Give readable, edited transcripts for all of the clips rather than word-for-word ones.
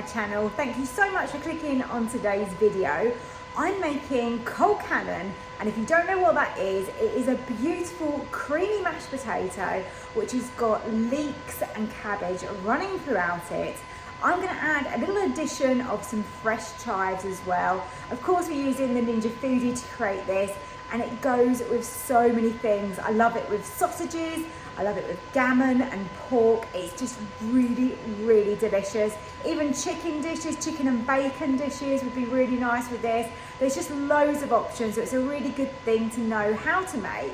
channel. Thank you so much for clicking on today's video. I'm making Colcannon, and if you don't know what that is, it is a beautiful creamy mashed potato which has got leeks and cabbage running throughout it. I'm going to add a little addition of some fresh chives as well. Of course, we're using the Ninja Foodi to create this, and it goes with so many things. I love it with sausages, I love it with gammon and pork. It's just really, really delicious. Even chicken dishes, chicken and bacon dishes would be really nice with this. There's just loads of options, so it's a really good thing to know how to make.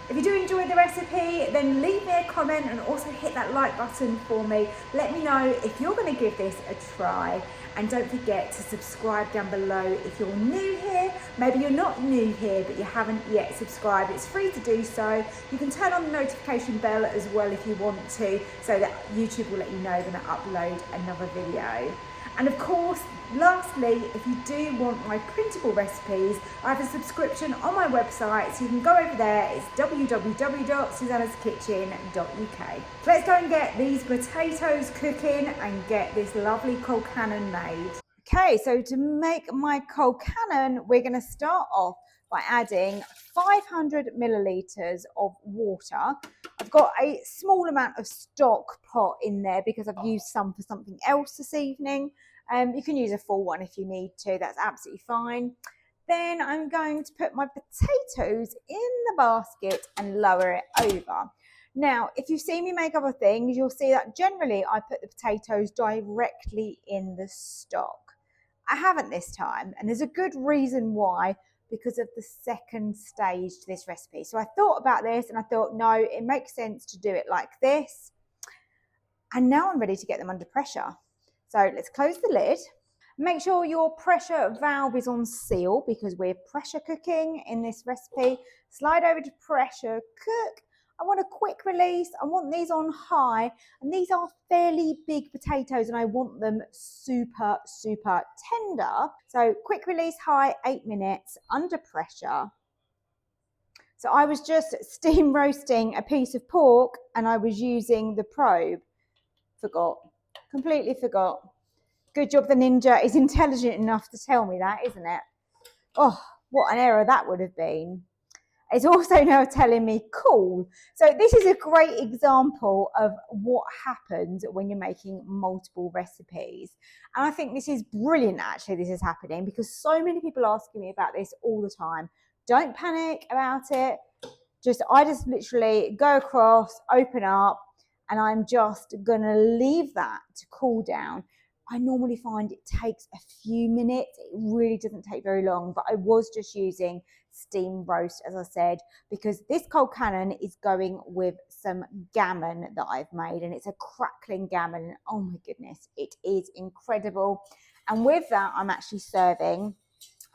If you do enjoy the recipe, then leave me a comment and also hit that like button for me. Let me know if you're going to give this a try. And don't forget to subscribe down below if you're new here. Maybe you're not new here, but you haven't yet subscribed. It's free to do so. You can turn on the notification bell as well if you want to, so that YouTube will let you know when I upload another video. And of course, lastly, if you do want my printable recipes, I have a subscription on my website, so you can go over there. It's www.susannahskitchen.uk. Let's go and get these potatoes cooking and get this lovely Colcannon made. Okay, so to make my Colcannon, we're going to start off by adding 500 millilitres of water. I've got a small amount of stock pot in there because I've used some for something else this evening. You can use a full one if you need to, that's absolutely fine. Then I'm going to put my potatoes in the basket and lower it over. Now, if you've seen me make other things, you'll see that generally I put the potatoes directly in the stock. I haven't this time, and there's a good reason why, because of the second stage to this recipe. So I thought about this and I thought, no, it makes sense to do it like this. And now I'm ready to get them under pressure. So let's close the lid. Make sure your pressure valve is on seal because we're pressure cooking in this recipe. Slide over to pressure cook. I want a quick release. I want these on high, and these are fairly big potatoes and I want them super, super tender. So quick release high, 8 minutes under pressure. So I was just steam roasting a piece of pork and I was using the probe. Forgot. Completely forgot. Good job the Ninja is intelligent enough to tell me that, isn't it? Oh, what an error that would have been. It's also now telling me cool. So this is a great example of what happens when you're making multiple recipes. And I think this is brilliant, actually, this is happening, because so many people are asking me about this all the time. Don't panic about it. I just literally go across, open up, and I'm just going to leave that to cool down. I normally find it takes a few minutes. It really doesn't take very long, but I was just using steam roast, as I said, because this Colcannon is going with some gammon that I've made, and it's a crackling gammon. Oh my goodness, it is incredible. And with that, I'm actually serving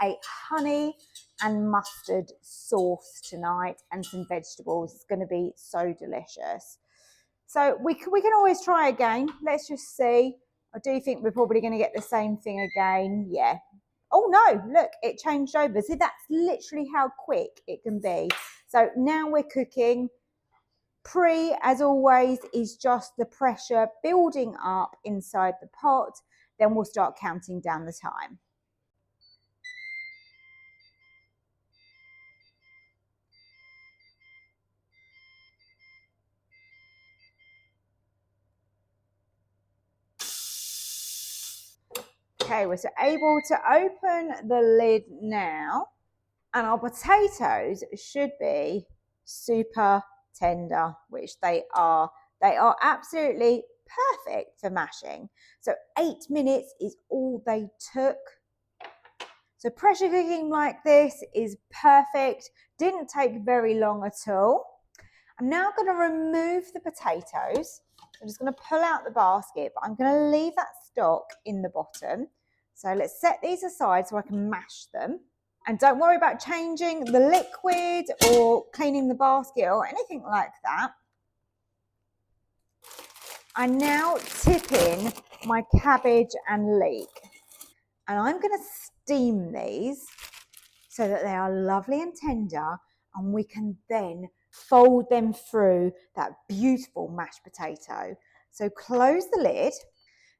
a honey and mustard sauce tonight and some vegetables. It's going to be so delicious. So we can always try again. Let's just see. I do think we're probably going to get the same thing again. Yeah. Oh no, look, it changed over. See, that's literally how quick it can be. So now we're cooking. As always, is just the pressure building up inside the pot. Then we'll start counting down the time. Okay, we're able to open the lid now, and our potatoes should be super tender, which they are. They are absolutely perfect for mashing. So 8 minutes is all they took. So pressure cooking like this is perfect. Didn't take very long at all. I'm now going to remove the potatoes. I'm just going to pull out the basket, but I'm going to leave that stock in the bottom. So let's set these aside so I can mash them. And don't worry about changing the liquid or cleaning the basket or anything like that. I'm now tipping my cabbage and leek. And I'm going to steam these so that they are lovely and tender, and we can then fold them through that beautiful mashed potato. So close the lid.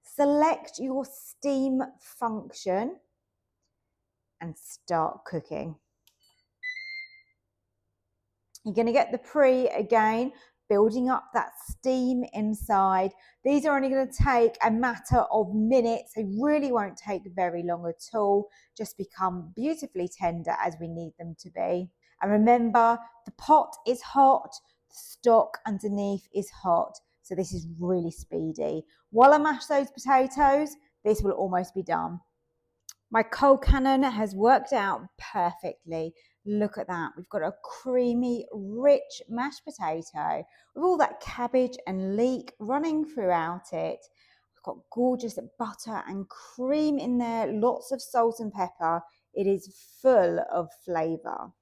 Select your steam function and start cooking. You're going to get the pre again, building up that steam inside. These are only going to take a matter of minutes. They really won't take very long at all. Just become beautifully tender as we need them to be. And remember, the pot is hot, the stock underneath is hot. So this is really speedy. While I mash those potatoes, this will almost be done. My Colcannon has worked out perfectly. Look at that. We've got a creamy, rich mashed potato with all that cabbage and leek running throughout it. We've got gorgeous butter and cream in there, lots of salt and pepper. It is full of flavour.